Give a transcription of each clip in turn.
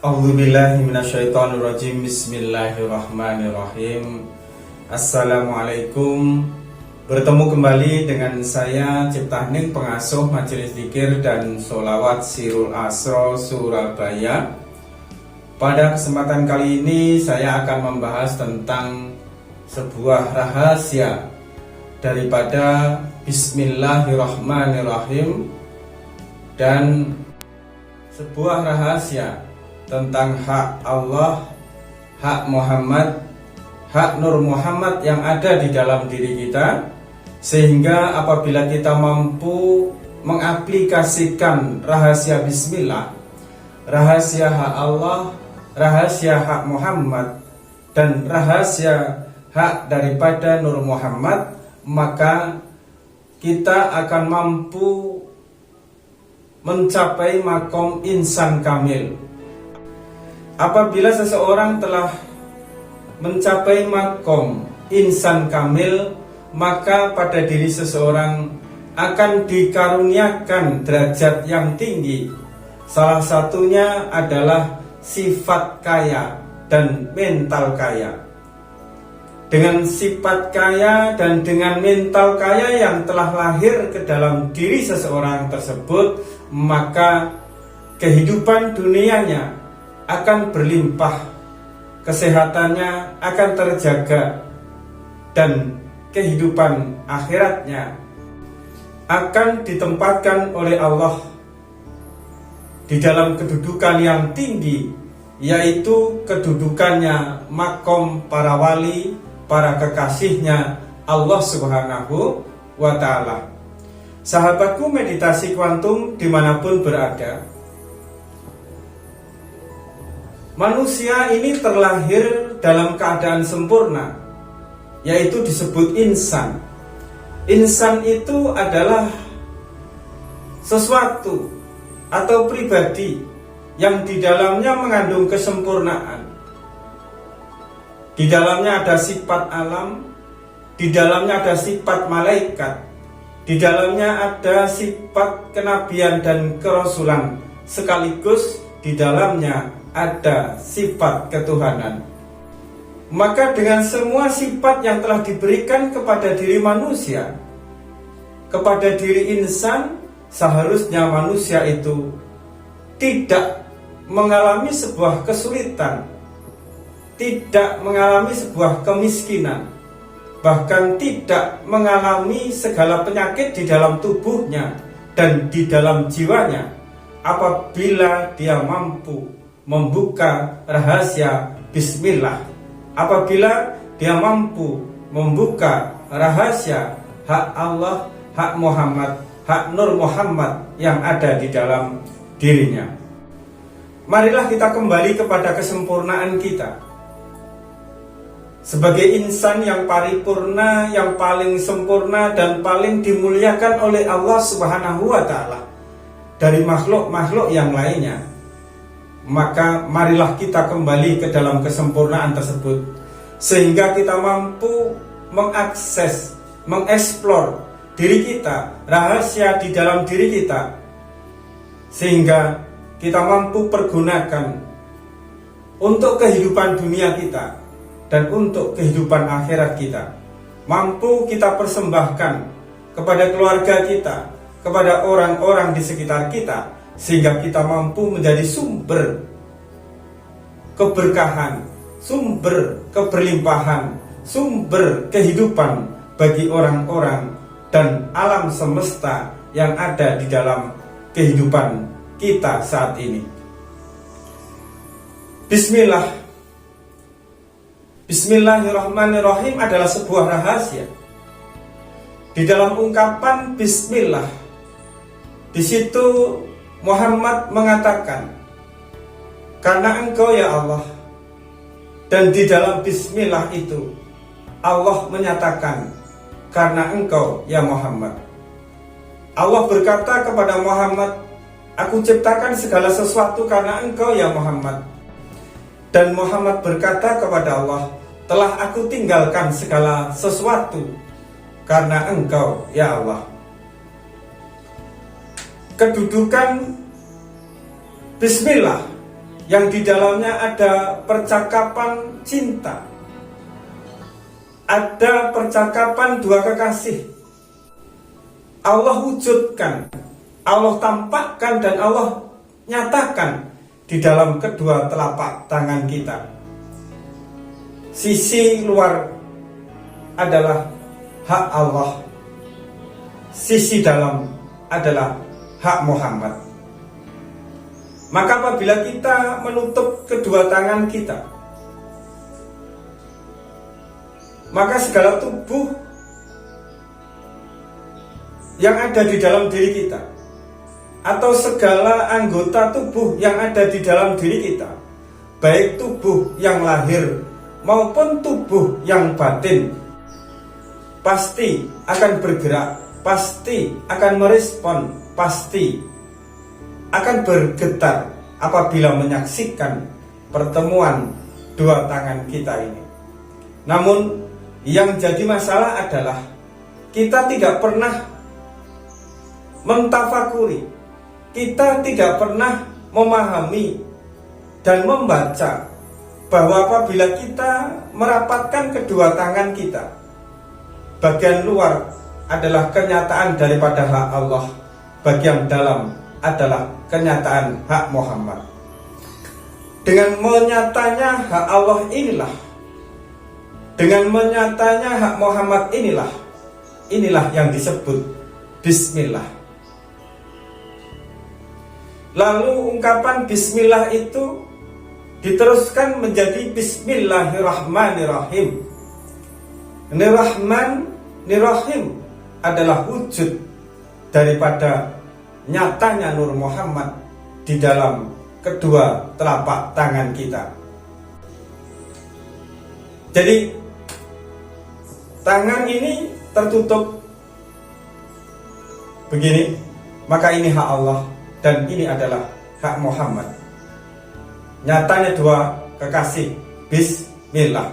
A'udzubillahi minasyaitonirrajim. Bismillahirrahmanirrahim. Assalamualaikum. Bertemu kembali dengan saya Ciptaning, pengasuh Majelis Dzikir dan Sholawat Sirul Asro Surabaya. Pada kesempatan kali ini saya akan membahas tentang sebuah rahasia daripada Bismillahirrahmanirrahim dan sebuah rahasia tentang hak Allah, hak Muhammad, hak Nur Muhammad yang ada di dalam diri kita, sehingga apabila kita mampu mengaplikasikan rahasia Bismillah, rahasia hak Allah, rahasia hak Muhammad, dan rahasia hak daripada Nur Muhammad, maka kita akan mampu mencapai makom insan kamil. Apabila seseorang telah mencapai makom insan kamil, maka pada diri seseorang akan dikaruniakan derajat yang tinggi. Salah satunya adalah sifat kaya dan mental kaya. Dengan sifat kaya dan dengan mental kaya yang telah lahir ke dalam diri seseorang tersebut, maka kehidupan dunianya akan berlimpah, kesehatannya akan terjaga, dan kehidupan akhiratnya akan ditempatkan oleh Allah di dalam kedudukan yang tinggi, yaitu kedudukannya makom para wali, para kekasihnya Allah Subhanahu wa Ta'ala. Sahabatku meditasi kuantum dimanapun berada, manusia ini terlahir dalam keadaan sempurna, yaitu disebut insan. Insan itu adalah sesuatu atau pribadi yang di dalamnya mengandung kesempurnaan. Di dalamnya ada sifat alam, di dalamnya ada sifat malaikat, di dalamnya ada sifat kenabian dan kerasulan, sekaligus di dalamnya ada sifat ketuhanan. Maka dengan semua sifat yang telah diberikan kepada diri manusia, kepada diri insan, seharusnya manusia itu tidak mengalami sebuah kesulitan, tidak mengalami sebuah kemiskinan, bahkan tidak mengalami segala penyakit di dalam tubuhnya dan di dalam jiwanya, apabila dia mampu membuka rahasia Bismillah, apabila dia mampu membuka rahasia hak Allah, hak Muhammad, hak Nur Muhammad yang ada di dalam dirinya. Marilah kita kembali kepada kesempurnaan kita sebagai insan yang paripurna, yang paling sempurna dan paling dimuliakan oleh Allah Subhanahu wa Ta'ala dari makhluk-makhluk yang lainnya. Maka marilah kita kembali ke dalam kesempurnaan tersebut, sehingga kita mampu mengakses, mengeksplor diri kita, rahasia di dalam diri kita, sehingga kita mampu pergunakan untuk kehidupan dunia kita dan untuk kehidupan akhirat kita. Mampu kita persembahkan kepada keluarga kita, kepada orang-orang di sekitar kita, sehingga kita mampu menjadi sumber keberkahan, sumber keberlimpahan, sumber kehidupan bagi orang-orang dan alam semesta yang ada di dalam kehidupan kita saat ini. Bismillahirrahmanirrahim adalah sebuah rahasia. Di dalam ungkapan Bismillah, di situ Muhammad mengatakan, karena Engkau ya Allah. Dan di dalam Bismillah itu Allah menyatakan, karena Engkau ya Muhammad. Allah berkata kepada Muhammad, aku ciptakan segala sesuatu karena Engkau ya Muhammad. Dan Muhammad berkata kepada Allah, telah aku tinggalkan segala sesuatu karena Engkau ya Allah. Kedudukan Bismillah yang di dalamnya ada percakapan cinta, ada percakapan dua kekasih. Allah wujudkan, Allah tampakkan, dan Allah nyatakan di dalam kedua telapak tangan kita. Sisi luar adalah hak Allah, sisi dalam adalah hak Muhammad. Maka apabila kita menutup kedua tangan kita, maka segala tubuh yang ada di dalam diri kita, atau segala anggota tubuh yang ada di dalam diri kita, baik tubuh yang lahir maupun tubuh yang batin, pasti akan bergerak, pasti akan merespon, pasti akan bergetar apabila menyaksikan pertemuan dua tangan kita ini. Namun yang jadi masalah adalah kita tidak pernah mentafakuri, kita tidak pernah memahami dan membaca bahwa apabila kita merapatkan kedua tangan kita, bagian luar adalah kenyataan daripada hak Allah, bagian dalam adalah kenyataan hak Muhammad. Dengan menyatanya hak Allah inilah, dengan menyatanya hak Muhammad inilah yang disebut Bismillah. Lalu ungkapan Bismillah itu diteruskan menjadi Bismillahirrahmanirrahim. Nirrahman, Nirrahim adalah wujud daripada nyatanya Nur Muhammad di dalam kedua telapak tangan kita. Jadi tangan ini tertutup begini, maka ini hak Allah dan ini adalah hak Muhammad. Nyatanya dua kekasih, Bismillah.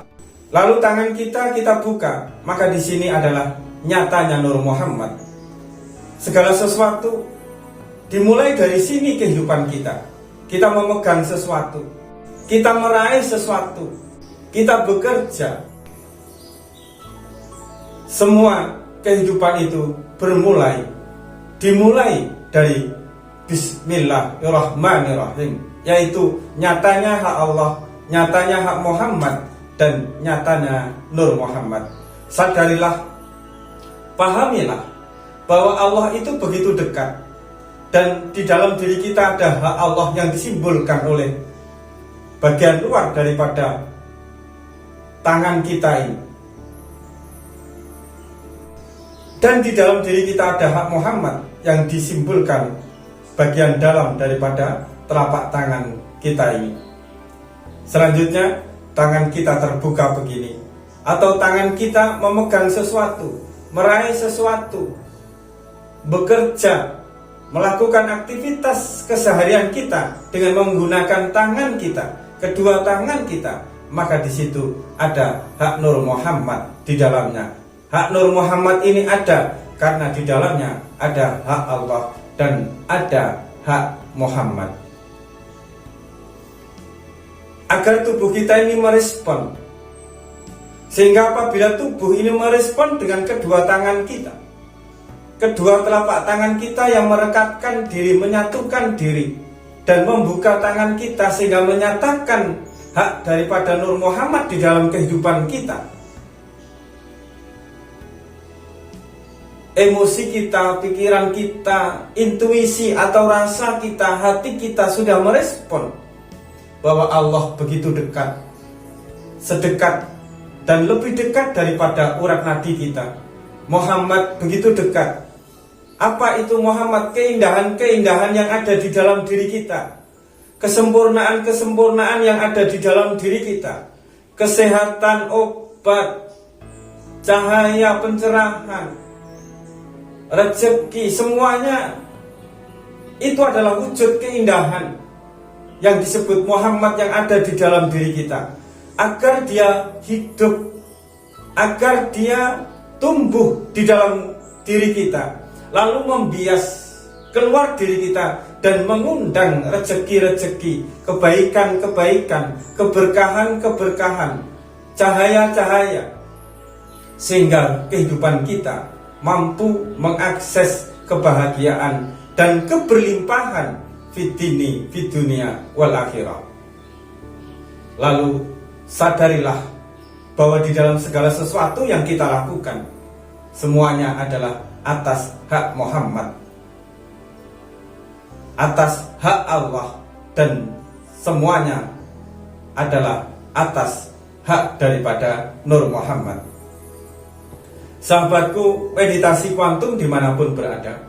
Lalu tangan kita buka, maka di sini adalah nyatanya Nur Muhammad. Segala sesuatu dimulai dari sini kehidupan kita. Kita memegang sesuatu, kita meraih sesuatu, kita bekerja. Semua kehidupan itu dimulai dari Bismillahirrahmanirrahim, yaitu nyatanya hak Allah, nyatanya hak Muhammad, dan nyatanya Nur Muhammad. Sadarilah, pahamilah bahwa Allah itu begitu dekat, dan di dalam diri kita ada hak Allah yang disimbolkan oleh bagian luar daripada tangan kita ini. Dan di dalam diri kita ada hak Muhammad yang disimbolkan bagian dalam daripada telapak tangan kita ini. Selanjutnya, tangan kita terbuka begini, atau tangan kita memegang sesuatu, meraih sesuatu, bekerja, melakukan aktivitas keseharian kita dengan menggunakan tangan kita, kedua tangan kita, maka di situ ada hak Nur Muhammad di dalamnya. Hak Nur Muhammad ini ada karena di dalamnya ada hak Allah dan ada hak Muhammad. Agar tubuh kita ini merespon, sehingga apabila tubuh ini merespon dengan kedua tangan kita, kedua telapak tangan kita yang merekatkan diri, menyatukan diri, dan membuka tangan kita sehingga menyatakan hak daripada Nur Muhammad di dalam kehidupan kita. Emosi kita, pikiran kita, intuisi atau rasa kita, hati kita sudah merespon bahwa Allah begitu dekat, sedekat dan lebih dekat daripada urat nadi kita. Muhammad begitu dekat. Apa itu Muhammad? Keindahan-keindahan yang ada di dalam diri kita, kesempurnaan-kesempurnaan yang ada di dalam diri kita, kesehatan, obat, cahaya, pencerahan, rezeki, semuanya itu adalah wujud keindahan yang disebut Muhammad yang ada di dalam diri kita. Agar dia hidup, agar dia tumbuh di dalam diri kita, lalu membias keluar diri kita dan mengundang rezeki-rezeki, kebaikan-kebaikan, keberkahan-keberkahan, cahaya-cahaya, sehingga kehidupan kita mampu mengakses kebahagiaan dan keberlimpahan fid dunia wal akhirah. Lalu sadarilah bahwa di dalam segala sesuatu yang kita lakukan, semuanya adalah atas hak Muhammad, atas hak Allah, dan semuanya adalah atas hak daripada Nur Muhammad. Sahabatku, meditasi kuantum dimanapun berada,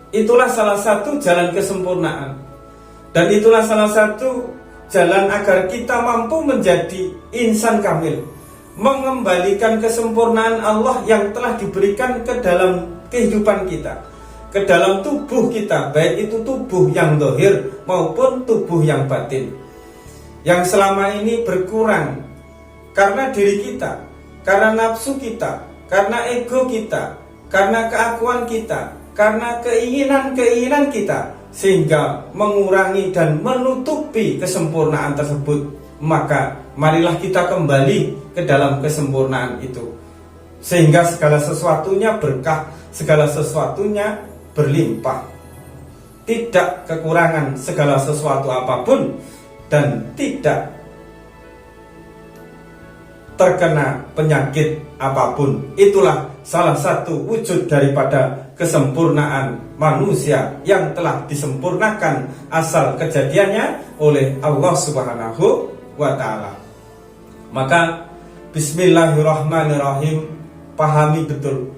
itulah salah satu jalan kesempurnaan, dan itulah salah satu jalan agar kita mampu menjadi insan kamil, mengembalikan kesempurnaan Allah yang telah diberikan ke dalam kehidupan kita, ke dalam tubuh kita, baik itu tubuh yang zahir maupun tubuh yang batin, yang selama ini berkurang karena diri kita, karena nafsu kita, karena ego kita, karena keakuan kita, karena keinginan-keinginan kita, sehingga mengurangi dan menutupi kesempurnaan tersebut. Maka marilah kita kembali ke dalam kesempurnaan itu, sehingga segala sesuatunya berkah, segala sesuatunya berlimpah, tidak kekurangan segala sesuatu apapun, dan tidak terkena penyakit apapun. Itulah salah satu wujud daripada kesempurnaan manusia yang telah disempurnakan asal kejadiannya oleh Allah Subhanahu wa ta'ala. Maka bismillahirrahmanirrahim, pahami betul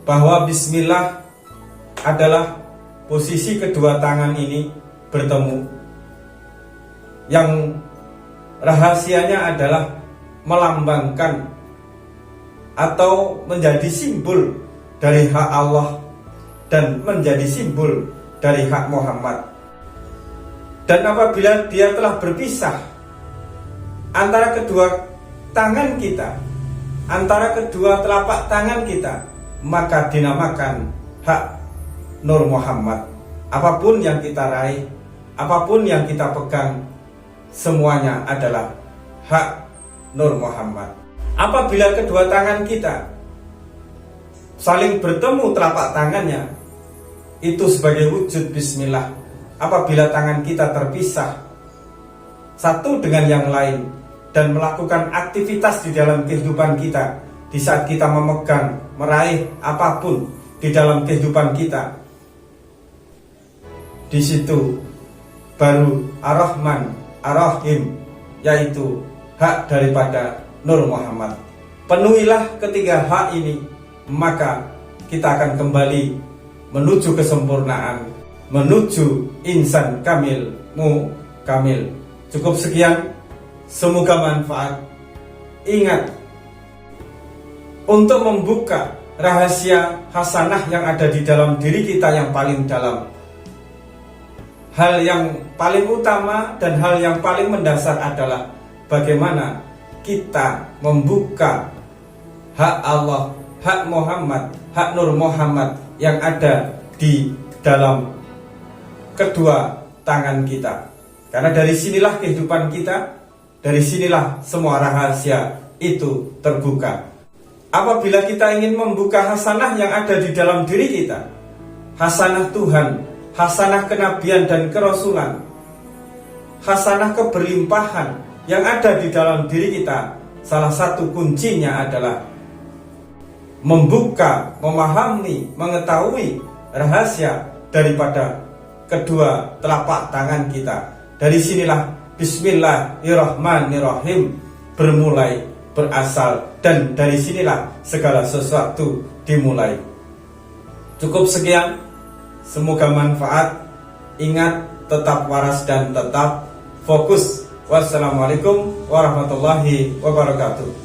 bahwa bismillah adalah posisi kedua tangan ini bertemu, yang rahasianya adalah melambangkan atau menjadi simbol dari hak Allah dan menjadi simbol dari hak Muhammad. Dan apabila dia telah berpisah antara kedua tangan kita, antara kedua telapak tangan kita, maka dinamakan hak Nur Muhammad. Apapun yang kita raih, apapun yang kita pegang, semuanya adalah hak Nur Muhammad. Apabila kedua tangan kita saling bertemu telapak tangannya, itu sebagai wujud bismillah. Apabila tangan kita terpisah satu dengan yang lain dan melakukan aktivitas di dalam kehidupan kita, di saat kita memegang, meraih apapun di dalam kehidupan kita, di situ baru Ar-Rahman Ar-Rahim, yaitu hak daripada Nur Muhammad. Penuhilah ketiga hak ini, maka kita akan kembali menuju kesempurnaan, menuju insan kamil kamil. Cukup sekian, semoga manfaat. Ingat, untuk membuka rahasia hasanah yang ada di dalam diri kita yang paling dalam, hal yang paling utama dan hal yang paling mendasar adalah bagaimana kita membuka hak Allah, hak Muhammad, hak Nur Muhammad yang ada di dalam kedua tangan kita. Karena dari sinilah kehidupan kita, dari sinilah semua rahasia itu terbuka. Apabila kita ingin membuka hasanah yang ada di dalam diri kita, hasanah Tuhan, hasanah kenabian dan kerasulan, hasanah keberlimpahan yang ada di dalam diri kita, salah satu kuncinya adalah membuka, memahami, mengetahui rahasia daripada kedua telapak tangan kita. Dari sinilah bismillahirrahmanirrahim bermulai, berasal, dan dari sinilah segala sesuatu dimulai. Cukup sekian, semoga manfaat. Ingat, tetap waras dan tetap fokus. Wassalamualaikum warahmatullahi wabarakatuh.